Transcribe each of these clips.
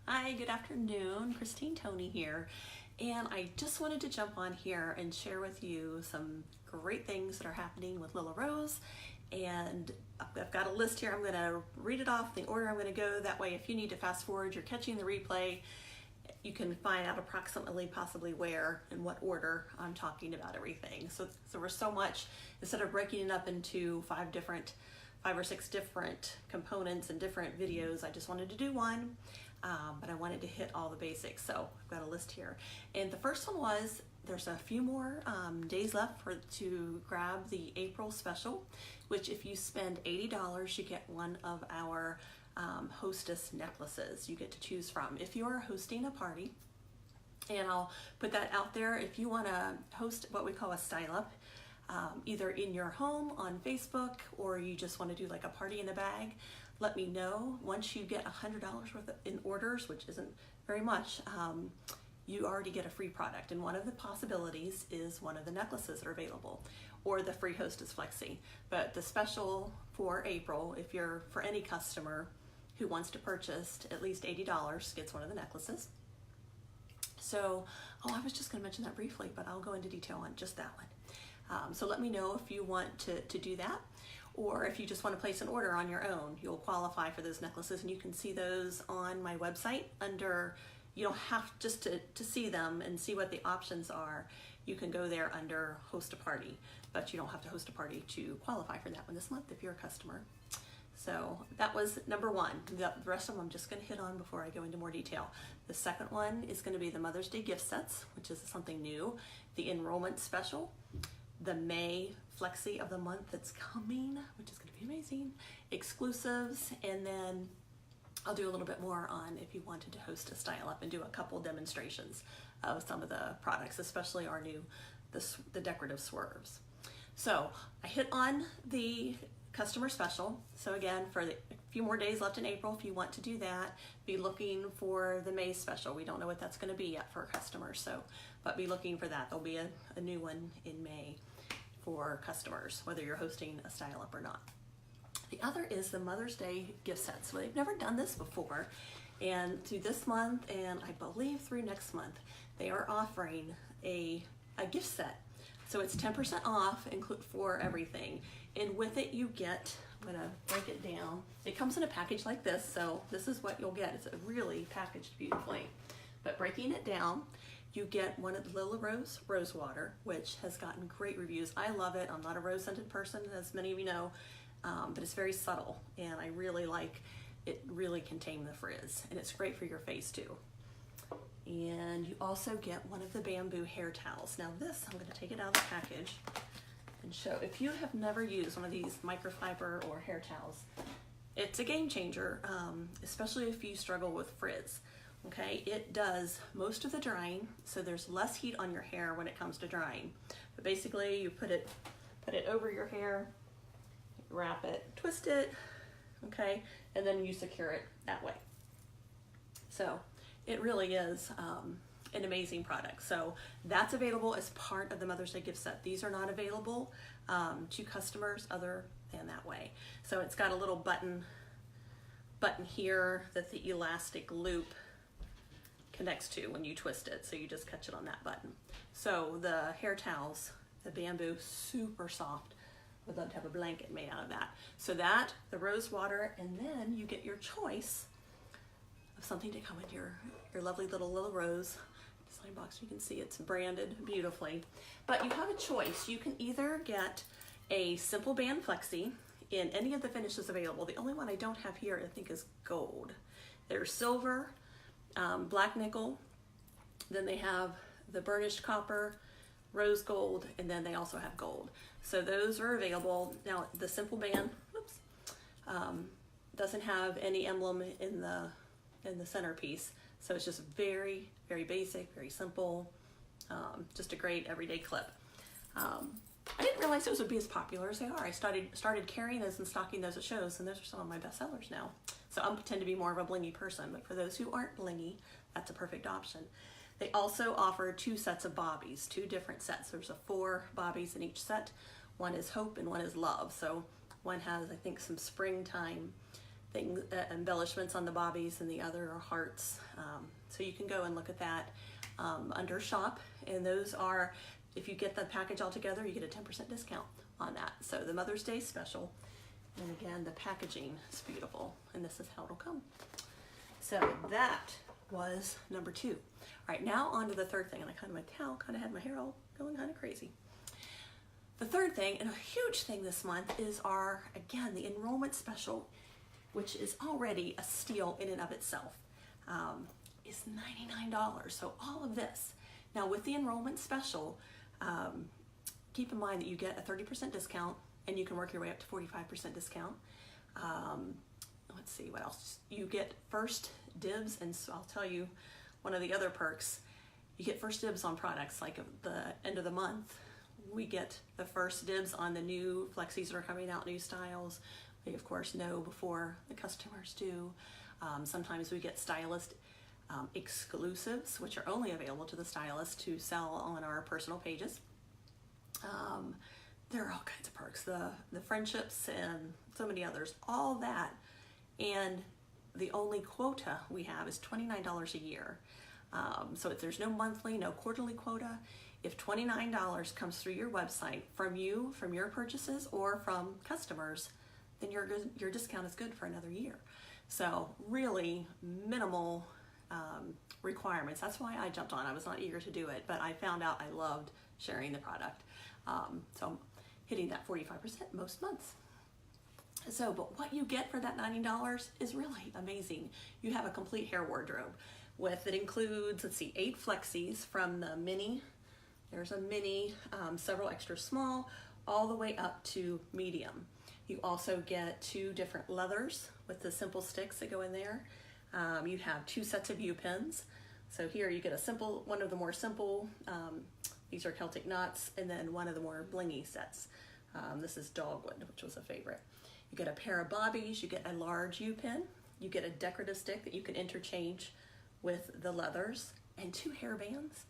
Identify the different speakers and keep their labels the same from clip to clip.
Speaker 1: Hi, good afternoon. Toney here. And I just wanted to jump on here and share with you some great things that are happening with Lilla Rose. And I've got a list here. I'm going to read it off, the order I'm going to go. That way, if you need to fast forward, you're catching the replay, you can find out approximately possibly where and what order I'm talking about everything. So we're so much, instead of breaking it up into five or six different components and different videos, I just wanted to do one. But I wanted to hit all the basics, so I've got a list here. And the first one was, there's a few more days left to grab the April special, which if you spend $80, you get one of our hostess necklaces you get to choose from. If you're hosting a party, and I'll put that out there, if you want to host what we call a style up, either in your home on Facebook, or you just want to do like a party in a bag, let me know. Once you get $100 worth in orders, which isn't very much, you already get a free product. And one of the possibilities is one of the necklaces that are available, or the free hostess Flexi. But the special for April, if you're for any customer who wants to purchase at least $80, gets one of the necklaces. So, I was just going to mention that briefly, but I'll go into detail on just that one. So let me know if you want to do that, or if you just want to place an order on your own. You'll qualify for those necklaces, and you can see those on my website under, you don't have just to see them and see what the options are. You can go there under host a party, but you don't have to host a party to qualify for that one this month if you're a customer. So that was number one. The rest of them I'm just going to hit on before I go into more detail. The second one is going to be the Mother's Day gift sets, which is something new. The Enrollment Special, the May Flexi of the month that's coming, which is going to be amazing, exclusives, and then I'll do a little bit more on if you wanted to host a style up and do a couple demonstrations of some of the products, especially our new, the decorative swerves. So I hit on the customer special. So again, for a few more days left in April, if you want to do that, be looking for the May special. We don't know what that's going to be yet for customers, but be looking for that. There'll be a new one in May for customers, whether you're hosting a style up or not. The other is the Mother's Day gift sets. So they've never done this before, and through this month, and I believe through next month, they are offering a gift set. So it's 10% off for everything. And with it you get, I'm gonna break it down. It comes in a package like this, so this is what you'll get. It's really packaged beautifully. But breaking it down, you get one of the Lilla Rose Water, which has gotten great reviews. I love it. I'm not a rose scented person, as many of you know, but it's very subtle, and I really like it. Really can tame the frizz, and it's great for your face too. And you also get one of the bamboo hair towels. Now this, I'm going to take it out of the package and show. If you have never used one of these microfiber or hair towels, it's a game changer, especially if you struggle with frizz. Okay, it does most of the drying, so there's less heat on your hair when it comes to drying. But basically, you put it over your hair, wrap it, twist it, okay, and then you secure it that way. So it really is an amazing product. So that's available as part of the Mother's Day gift set. These are not available to customers other than that way. So it's got a little button here that the elastic loop connects to when you twist it. So you just catch it on that button. So the hair towels, the bamboo, super soft. Would love to have a blanket made out of that. So that, the rose water, and then you get your choice of something to come with your lovely little Lilla Rose design box. You can see it's branded beautifully. But you have a choice. You can either get a simple band Flexi in any of the finishes available. The only one I don't have here, I think, is gold. There's silver, black nickel, then they have the burnished copper, rose gold, and then they also have gold. So those are available. Now the simple band, doesn't have any emblem in the centerpiece, so it's just very, very basic, very simple, just a great everyday clip. I didn't realize those would be as popular as they are. I started carrying those and stocking those at shows, and those are some of my best sellers now. So I tend to be more of a blingy person, but for those who aren't blingy, that's a perfect option. They also offer 2 sets of bobbies, 2 different sets. There's 4 bobbies in each set. One is Hope and one is Love. So one has, I think, some springtime things, embellishments on the bobbies, and the other are hearts. So you can go and look at that under shop, and those are, if you get the package all together, you get a 10% discount on that. So the Mother's Day special, and again, the packaging is beautiful, and this is how it'll come. So that was number 2. All right, now on to the third thing, and I kind of had my hair all going kind of crazy. The third thing, and a huge thing this month, is our, again, the enrollment special, which is already a steal in and of itself, is $99. So all of this. Now with the enrollment special, keep in mind that you get a 30% discount, and you can work your way up to 45% discount. Let's see what else. You get first dibs, and so I'll tell you one of the other perks. You get first dibs on products, like at the end of the month. We get the first dibs on the new Flexis that are coming out, new styles. We of course know before the customers do. Sometimes we get Stylist Exclusives, which are only available to the stylist to sell on our personal pages. There are all kinds of perks, the friendships and so many others, all that. And the only quota we have is $29 a year. So if there's no monthly, no quarterly quota, if $29 comes through your website from you, from your purchases, or from customers, then your discount is good for another year. So really minimal requirements. That's why I jumped on. I was not eager to do it, but I found out I loved sharing the product. So I'm hitting that 45% most months. So, but what you get for that $90 is really amazing. You have a complete hair wardrobe it includes, let's see, 8 Flexis from the mini. There's a mini, several extra small, all the way up to medium. You also get 2 different leathers with the simple sticks that go in there. You have 2 sets of U-pins. So here you get a simple, one of the more simple, these are Celtic knots, and then one of the more blingy sets. This is Dogwood, which was a favorite. You get a pair of bobbies, you get a large U-pin, you get a decorative stick that you can interchange with the leathers, and 2 hair bands.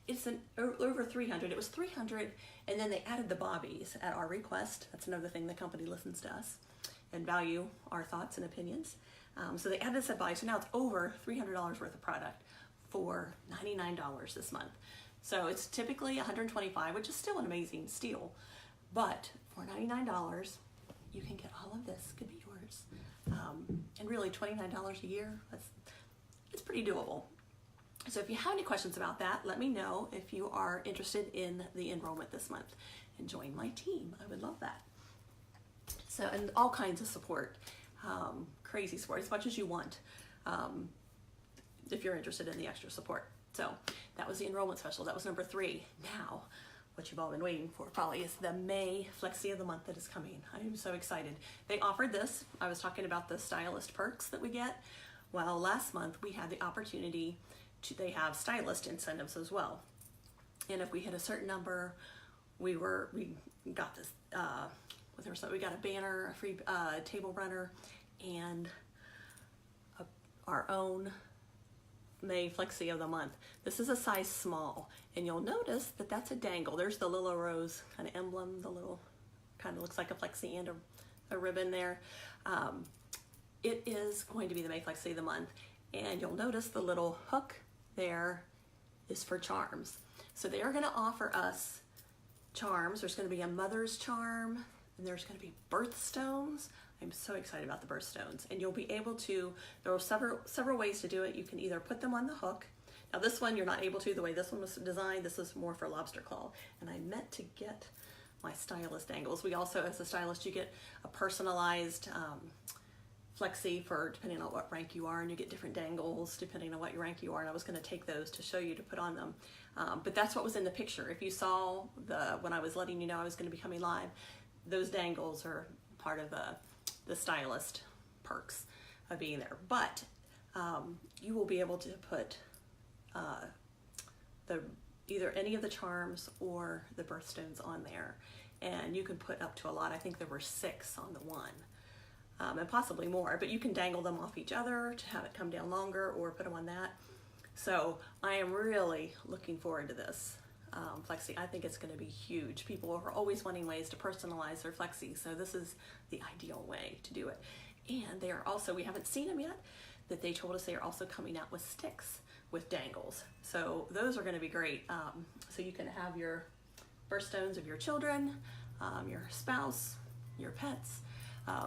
Speaker 1: It's over 300. It was 300, and then they added the bobbies at our request. That's another thing, the company listens to us and value our thoughts and opinions. So they added this at bobbies, so now it's over $300 worth of product for $99 this month. So it's typically $125, which is still an amazing steal, but for $99, you can get all of this, could be yours. And really $29 a year, it's pretty doable. So if you have any questions about that, let me know if you are interested in the enrollment this month and join my team. I would love that. So, and all kinds of support, crazy support, as much as you want, if you're interested in the extra support. So that was the enrollment special. That was number 3. Now, what you've all been waiting for probably is the May Flexi of the month that is coming. I am so excited. They offered this. I was talking about the stylist perks that we get. Well, last month we had the opportunity they have stylist incentives as well. And if we hit a certain number, we got this, we got a banner, a free table runner, and our own May Flexi of the month. This is a size small, and you'll notice that that's a dangle. There's the Lilla Rose kind of emblem, the little, kind of looks like a Flexi and a ribbon there. It is going to be the May Flexi of the month, and you'll notice the little hook there is for charms. So they are going to offer us charms. There's going to be a mother's charm, and there's going to be birthstones. I'm so excited about the birthstones, and you'll be able to, there are several ways to do it. You can either put them on the hook. Now this one you're not able to, the way this one was designed. This is more for lobster claw, and I meant to get my stylist dangles. We also, as a stylist, you get a personalized Flexi for depending on what rank you are, and you get different dangles depending on what your rank you are, and I was going to take those to show you to put on them. But that's what was in the picture. If you saw when I was letting you know I was going to be coming live, those dangles are part of the stylist perks of being there. But you will be able to put either any of the charms or the birthstones on there, and you can put up to a lot. I think there were 6 on the one. And possibly more, but you can dangle them off each other to have it come down longer or put them on that. So I am really looking forward to this Flexi. I think it's going to be huge. People are always wanting ways to personalize their Flexi, so this is the ideal way to do it. And they are also, we haven't seen them yet, that they told us they are also coming out with sticks with dangles. So those are going to be great. So you can have your birthstones of your children, your spouse, your pets.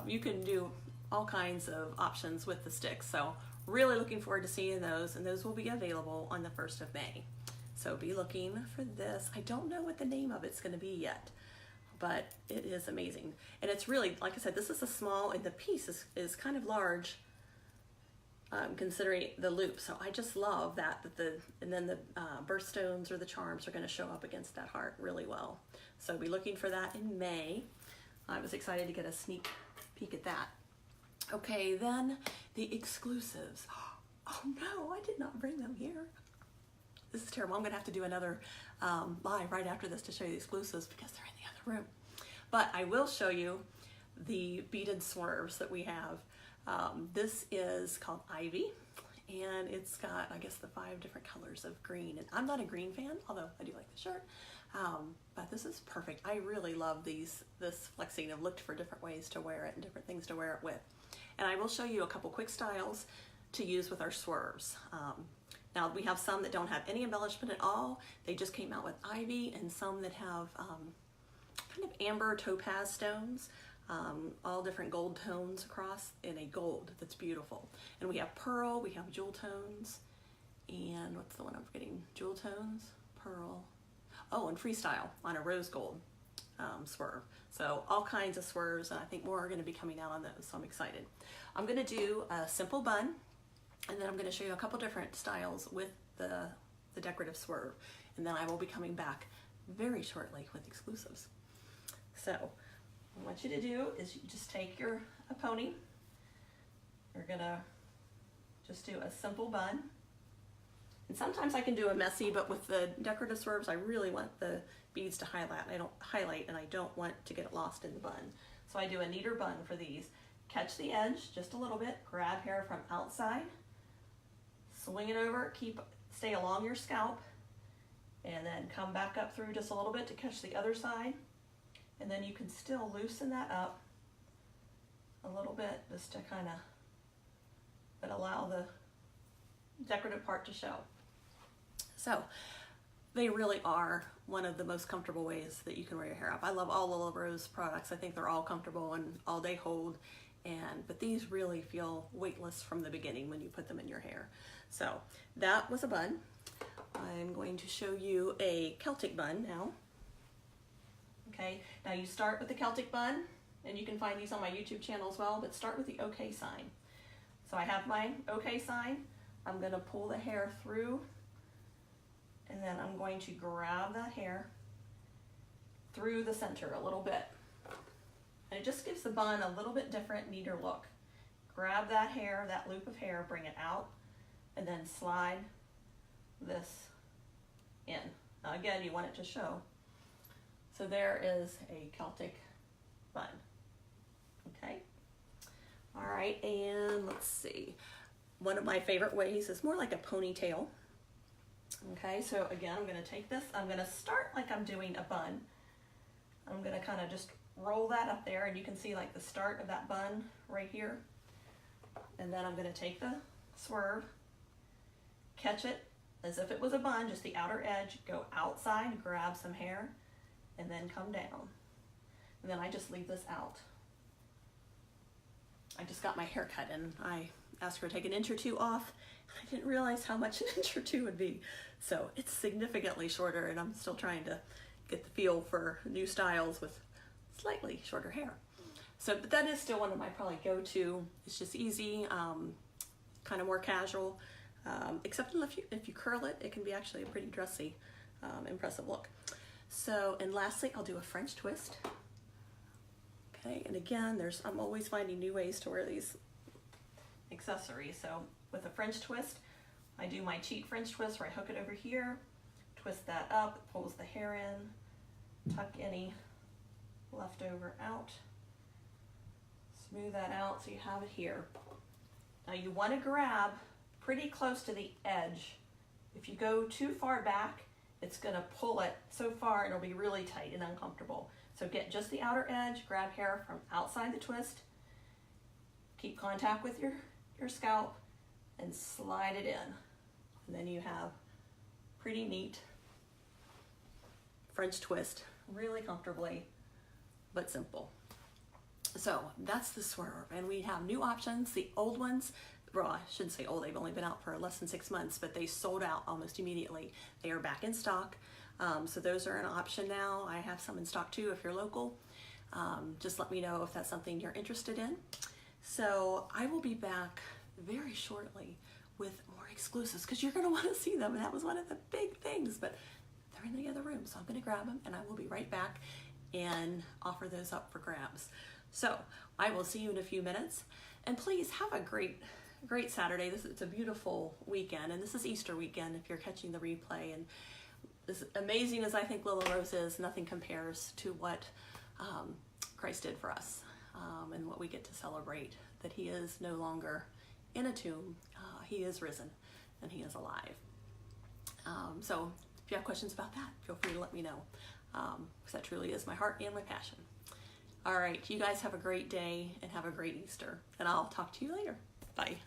Speaker 1: You can do all kinds of options with the sticks. So really looking forward to seeing those, and those will be available on the 1st of May. So be looking for this. I don't know what the name of it's going to be yet, but it is amazing. And it's really, like I said, this is a small, and the piece is kind of large, considering the loop. So I just love that and then the birthstones or the charms are going to show up against that heart really well. So be looking for that in May. I was excited to get a sneak peek at that. Okay, then the exclusives. Oh no, I did not bring them here. This is terrible. I'm gonna have to do another live right after this to show you the exclusives because they're in the other room. But I will show you the beaded swerves that we have. This is called Ivy, and it's got, I guess, the 5 different colors of green. And I'm not a green fan, although I do like the shirt. But this is perfect. I really love this Flexi. I've looked for different ways to wear it and different things to wear it with. And I will show you a couple quick styles to use with our swerves. Now we have some that don't have any embellishment at all. They just came out with Ivy, and some that have kind of amber topaz stones, all different gold tones across in a gold that's beautiful. And we have pearl, we have jewel tones, and what's the one I'm forgetting? Jewel tones, pearl, oh, and freestyle on a rose gold swerve. So all kinds of swerves, and I think more are going to be coming out on those, so I'm excited. I'm going to do a simple bun, and then I'm going to show you a couple different styles with the decorative swerve, and then I will be coming back very shortly with exclusives. So what I want you to do is you just take a pony. We're going to just do a simple bun. And sometimes I can do a messy, but with the decorative swerves, I really want the beads to highlight, and I don't want to get it lost in the bun. So I do a neater bun for these. Catch the edge just a little bit, grab hair from outside, swing it over, stay along your scalp, and then come back up through just a little bit to catch the other side. And then you can still loosen that up a little bit just to kind of, but allow the decorative part to show. So they really are one of the most comfortable ways that you can wear your hair up. I love all Lilla Rose products. I think they're all comfortable and all day hold, but these really feel weightless from the beginning when you put them in your hair. So that was a bun. I'm going to show you a Celtic bun now. Okay, now you start with the Celtic bun, and you can find these on my YouTube channel as well, but start with the OK sign. So I have my OK sign. I'm going to pull the hair through, and then I'm going to grab that hair through the center a little bit. And it just gives the bun a little bit different, neater look. Grab that hair, that loop of hair, bring it out, and then slide this in. Now again, you want it to show. So there is a Celtic bun. Okay. All right, and let's see. One of my favorite ways is more like a ponytail. Okay, so again, I'm going to take this. I'm going to start like I'm doing a bun. I'm going to kind of just roll that up there, and you can see like the start of that bun right here. And then I'm going to take the swerve, catch it as if it was a bun, just the outer edge, go outside, grab some hair, and then come down. And then I just leave this out. I just got my hair cut, and I asked her to take an inch or two off. I didn't realize how much an inch or two would be. So it's significantly shorter, and I'm still trying to get the feel for new styles with slightly shorter hair. So, but that is still one of my probably go-to. It's just easy, kind of more casual, except if you curl it, it can be actually a pretty dressy, impressive look. So, and lastly, I'll do a French twist. Okay, and again, I'm always finding new ways to wear these accessories. So with a French twist, I do my cheat French twist where I hook it over here, twist that up, it pulls the hair in, tuck any leftover out, smooth that out so you have it here. Now you want to grab pretty close to the edge. If you go too far back, it's going to pull it so far it'll be really tight and uncomfortable. So get just the outer edge, grab hair from outside the twist, keep contact with your scalp and slide it in. And then you have pretty neat French twist, really comfortably, but simple. So that's the Swerve, and we have new options. The old ones, well, I shouldn't say old, they've only been out for less than 6 months, but they sold out almost immediately. They are back in stock, so those are an option now. I have some in stock too if you're local. Just let me know if that's something you're interested in. So I will be back very shortly with more exclusives because you're going to want to see them, and that was one of the big things, but they're in the other room, so I'm going to grab them and I will be right back and offer those up for grabs. So I will see you in a few minutes, and please have a great Saturday. It's a beautiful weekend, and this is Easter weekend if you're catching the replay. And as amazing as I think Lilla Rose is, nothing compares to what Christ did for us, and what we get to celebrate, that he is no longer in a tomb. He is risen and he is alive. So if you have questions about that, feel free to let me know, because that truly is my heart and my passion. All right, you guys have a great day and have a great Easter, and I'll talk to you later. Bye.